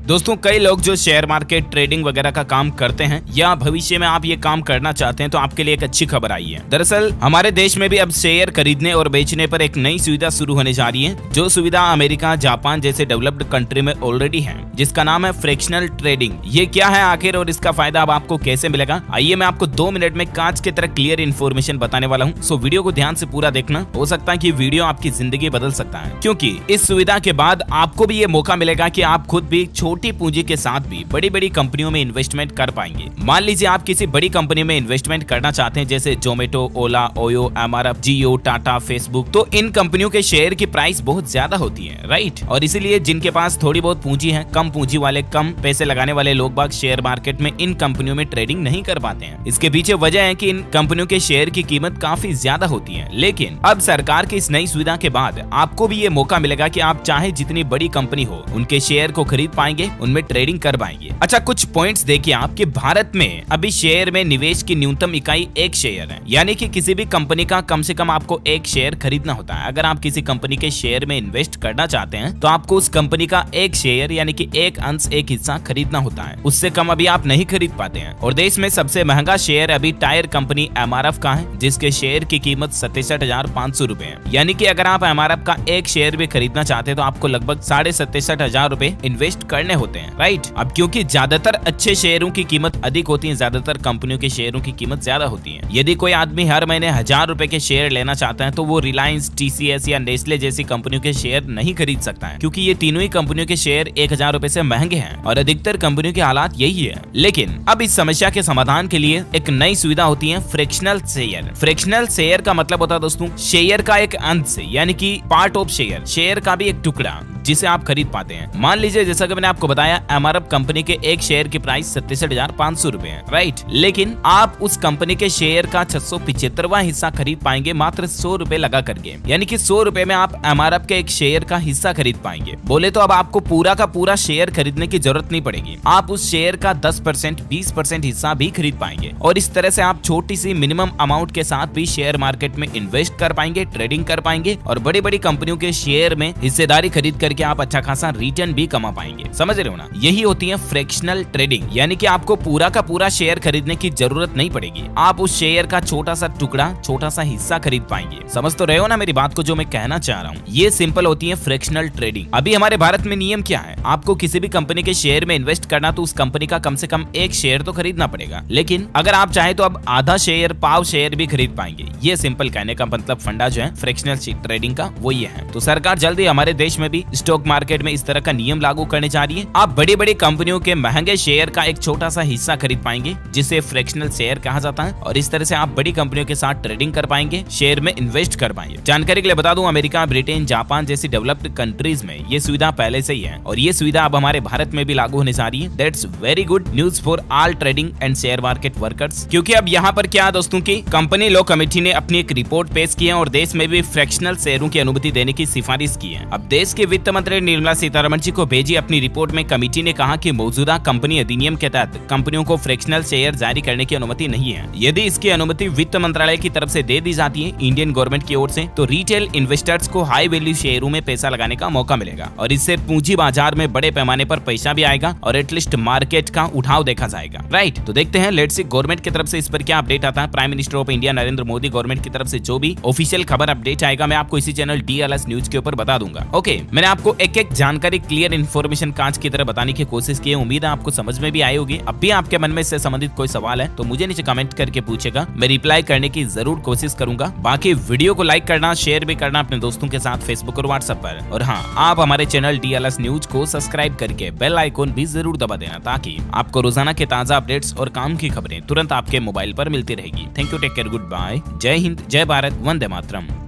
दोस्तों कई लोग जो शेयर मार्केट ट्रेडिंग वगैरह का काम करते हैं या भविष्य में आप ये काम करना चाहते हैं तो आपके लिए एक अच्छी खबर आई है। दरअसल हमारे देश में भी अब शेयर खरीदने और बेचने पर एक नई सुविधा शुरू होने जा रही है, जो सुविधा अमेरिका, जापान जैसे डेवलप्ड कंट्री में ऑलरेडी है, जिसका नाम है फ्रैक्शनल ट्रेडिंग। ये क्या है आखिर और इसका फायदा अब आपको कैसे मिलेगा, आइए मैं आपको 2 मिनट में कांच की तरह क्लियर इन्फॉर्मेशन बताने वाला हूँ। सो वीडियो को ध्यान से पूरा देखना, हो सकता है कि वीडियो आपकी जिंदगी बदल सकता है, क्योंकि इस सुविधा के बाद आपको भी ये मौका मिलेगा कि आप खुद भी छोटी पूंजी के साथ भी बड़ी बड़ी कंपनियों में इन्वेस्टमेंट कर पाएंगे। मान लीजिए आप किसी बड़ी कंपनी में इन्वेस्टमेंट करना चाहते हैं, जैसे जोमेटो, ओला, ओयो, एमआरएफ, जियो, टाटा, फेसबुक, तो इन कंपनियों के शेयर की प्राइस बहुत ज्यादा होती है, राइट। और इसीलिए जिनके पास थोड़ी बहुत पूंजी है, कम पूंजी वाले, कम पैसे लगाने वाले लोग बाग शेयर मार्केट में इन कंपनियों में ट्रेडिंग नहीं कर पाते हैं। इसके पीछे वजह है कि इन कंपनियों के शेयर की कीमत काफी ज्यादा होती है। लेकिन अब सरकार की इस नई सुविधा के बाद आपको भी ये मौका मिलेगा कि आप चाहे जितनी बड़ी कंपनी हो उनके शेयर को खरीद पाएंगे, उनमें ट्रेडिंग कर पाएंगे। अच्छा, कुछ पॉइंट्स देखिए आप कि भारत में अभी शेयर में निवेश की न्यूनतम इकाई 1 शेयर है, यानी कि किसी भी कंपनी का कम से कम आपको 1 शेयर खरीदना होता है। अगर आप किसी कंपनी के शेयर में इन्वेस्ट करना चाहते हैं तो आपको उस कंपनी का 1 शेयर यानी कि 1 अंश, 1 हिस्सा खरीदना होता है। उससे कम अभी आप नहीं खरीद पाते हैं। और देश में सबसे महंगा शेयर अभी टायर कंपनी एमआरएफ का है, जिसके शेयर की कीमत 67,500 रुपए है। यानी कि अगर आप एमआरएफ का 1 शेयर भी खरीदना चाहते हैं तो आपको लगभग 67,500 रुपए इन्वेस्ट करने होते हैं, राइट। अब क्योंकि ज्यादातर अच्छे शेयरों की कीमत अधिक होती है, ज्यादातर कंपनियों के शेयरों की कीमत ज्यादा होती है। यदि कोई आदमी हर महीने 1000 रुपए के शेयर लेना चाहता है तो वो रिलायंस, टीसीएस या नेस्ले जैसी कंपनियों के शेयर नहीं खरीद सकता है, क्योंकि ये तीनों ही कंपनियों के शेयर 1000 रुपए से महंगे हैं और अधिकतर कंपनियों के हालात यही है। लेकिन अब इस समस्या के समाधान के लिए एक नई सुविधा होती है फ्रैक्शनल शेयर। फ्रैक्शनल शेयर का मतलब होता है दोस्तों शेयर का एक अंश, यानी कि पार्ट ऑफ शेयर, शेयर का भी एक टुकड़ा जिसे आप खरीद पाते हैं। मान लीजिए जैसा कि मैंने आपको बताया, एमआरएफ कंपनी के 1 शेयर की प्राइस 67,500 रुपए है, राइट। लेकिन आप उस कंपनी के शेयर का 675वां हिस्सा खरीद पाएंगे मात्र 100 रुपए लगा करके, यानी कि 100 रुपए में आप एमआरएफ के 1 शेयर का हिस्सा खरीद पाएंगे। बोले तो अब आपको पूरा का पूरा शेयर खरीदने की जरूरत नहीं पड़ेगी, आप उस शेयर का 10%, 20% हिस्सा भी खरीद पाएंगे। और इस तरह से आप छोटी सी मिनिमम अमाउंट के साथ भी शेयर मार्केट में इन्वेस्ट कर पाएंगे, ट्रेडिंग कर पाएंगे और बड़ी बड़ी कंपनियों के शेयर में हिस्सेदारी खरीद करके आप अच्छा खासा रिटर्न भी कमा पाएंगे। समझ रहे हो ना, यही होती है फ्रैक्शनल ट्रेडिंग, यानी कि आपको पूरा का पूरा शेयर खरीदने की जरूरत नहीं पड़ेगी, आप उस शेयर का छोटा सा टुकड़ा, छोटा सा हिस्सा खरीद पाएंगे। समझ तो रहे हो ना मेरी बात को, जो मैं कहना चाह रहा हूँ। ये सिंपल होती है फ्रैक्शनल ट्रेडिंग। अभी हमारे भारत में नियम क्या है, आपको किसी भी कंपनी के शेयर में इन्वेस्ट करना तो उस कंपनी का कम से कम 1 शेयर तो खरीदना पड़ेगा। लेकिन अगर आप चाहे तो अब आधा शेयर, पाव शेयर भी खरीद पाएंगे। ये सिंपल कहने का मतलब फंडा जो है फ्रैक्शनल ट्रेडिंग का वो ये है। तो सरकार जल्दी हमारे देश में भी स्टॉक मार्केट में इस तरह का नियम लागू करने जा रही है। आप बड़ी बड़ी कंपनियों के महंगे शेयर का एक छोटा सा हिस्सा खरीद पाएंगे, जिसे फ्रैक्शनल शेयर कहा जाता है। और इस तरह से आप बड़ी कंपनियों के साथ ट्रेडिंग कर पाएंगे, शेयर में इन्वेस्ट कर पाएंगे। जानकारी के लिए बता दूं, अमेरिका, ब्रिटेन, जापान जैसी डेवलप्ड कंट्रीज में ये सुविधा पहले से ही है और ये सुविधा अब हमारे भारत में भी लागू होने जा रही है। That's very good news for all trading and share market workers, क्योंकि अब यहाँ पर क्या दोस्तों की कंपनी लॉ कमेटी ने अपनी एक रिपोर्ट पेश की है और देश में भी फ्रैक्शनल शेयरों की अनुमति देने की सिफारिश की है। अब देश के वित्त मंत्री निर्मला सीतारमण जी को भेजी अपनी रिपोर्ट में कमेटी ने कहा कि मौजूदा कंपनी अधिनियम के तहत कंपनियों को फ्रैक्शनल शेयर जारी करने की अनुमति नहीं है। यदि इसकी अनुमति वित्त मंत्रालय की तरफ से दे दी जाती है इंडियन गवर्नमेंट की ओर से, तो रिटेल इन्वेस्टर्स को हाई वैल्यू शेयरों में पैसा लगाने का मौका मिलेगा और इससे पूंजी बाजार में बड़े पैमाने पर पैसा भी आएगा और एटलीस्ट मार्केट का उठाव देखा जाएगा, राइट। तो देखते हैं लेट्स सी गवर्नमेंट की तरफ से इस पर क्या अपडेट आता है। Prime minister of India Narendra Modi government की तरफ से जो भी ऑफिशियल खबर अपडेट आएगा मैं आपको इसी चैनल DLS न्यूज के ऊपर बता दूंगा। ओके, मैंने आपको एक एक जानकारी, क्लियर इन्फॉर्मेशन कांच की तरह बताने की कोशिश की है। उम्मीद है आपको समझ में भी आई होगी। अब भी आपके मन में इससे संबंधित कोई सवाल है तो मुझे नीचे कमेंट करके पूछेगा, मैं रिप्लाई करने की जरूर कोशिश करूंगा। बाकी वीडियो को लाइक करना, शेयर भी करना अपने दोस्तों के साथ फेसबुक और व्हाट्सएप पर। और हाँ, आप हमारे चैनल DLS न्यूज को सब्सक्राइब करके बेल आइकॉन भी जरूर दबा देना, ताकि आपको रोजाना के ताजा अपडेट्स और काम की खबरें तुरंत आपके मोबाइल पर मिलती रहेगी। Thank you, take care, goodbye, जय हिंद, जय भारत, वंदे मातरम।